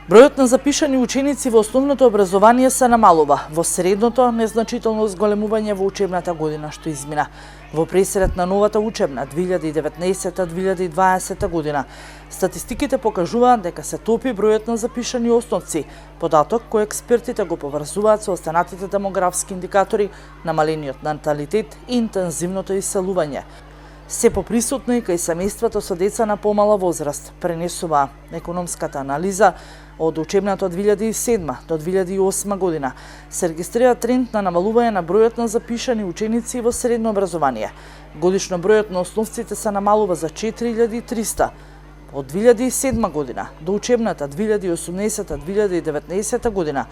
Бројот на запишани ученици во основното образование се намалува, во средното незначително зголемување во учебната година што измина. Во пресред на новата учебна 2019-2020 година, статистиките покажуваат дека се топи бројот на запишани основци, податок кој експертите го поврзуваат со останатите демографски индикатори, намалениот наталитет и интензивното иселување. Се поприсутно и кај семејствата со деца на помала возраст, пренесува економската анализа од учебната 2007 до 2008 година. Се регистрира тренд на намалување на бројот на запишани ученици во средно образование. Годишно бројот на основците се намалува за 4300. Од 2007 година до учебната 2018-2019 година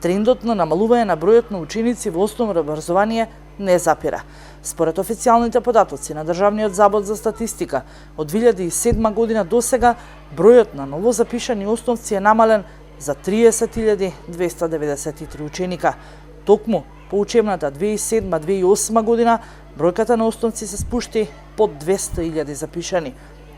трендот на намалување на бројот на ученици во основно образование не запира. Според официјалните податоци на Државниот завод за статистика, од 2007 година до сега бројот на новозапишани основци е намален за 30.293 ученика. Токму по учебната 2007-2008 година бројката на основци се спушти под 200.000 запишани.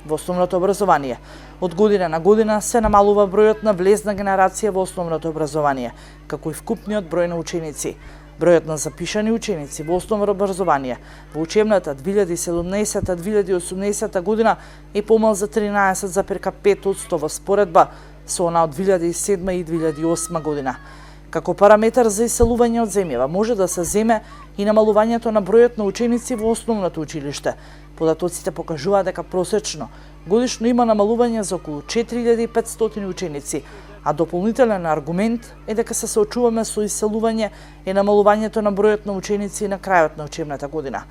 Во основното образование, од година на година се намалува бројот на влезна генерација во основното образование, како и вкупниот број на ученици. Бројот на запишани ученици во основно образование во учебната 2017-2018 година е помал за 13,5% во споредба со она од 2007 и 2008 година. Како параметар за иселување од земјава може да се земе и намалувањето на бројот на ученици во основното училиште. Податоците покажуваат дека просечно годишно има намалување за околу 4500 ученици, а дополнителен аргумент е дека се соочуваме со иселување и намалувањето на бројот на ученици на крајот на учебната година.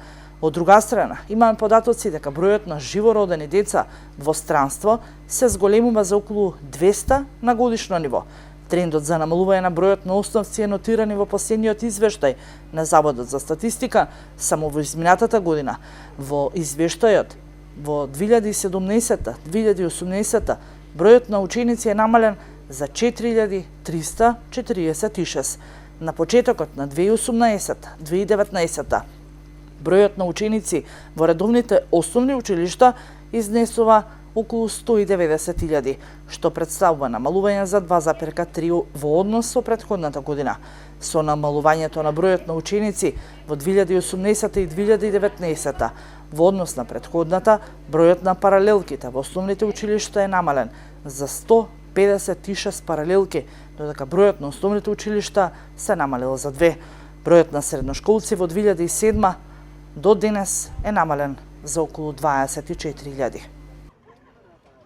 Од друга страна, имаме податоци дека бројот на живородени деца во странство се зголемува за околу 200 на годишно ниво. Трендот за намалување на бројот на основци е нотирани во последниот извештај на Заводот за статистика само во изминатата година. Во извештајот во 2017-2018 бројот на ученици е намален за 4346. На почетокот на 2018-2019 бројот на ученици во редовните основни училишта изнесува околу 190.000, што представува намалување за 2,3 во однос со претходната година. Со намалувањето на бројот на ученици во 2018 и 2019 во однос на претходната, бројот на паралелките во основните училишта е намален за 156 паралелки, додека бројот на основните училишта се намалил за 2. Бројот на средношколци во 2007 до денес е намален за околу 24.000.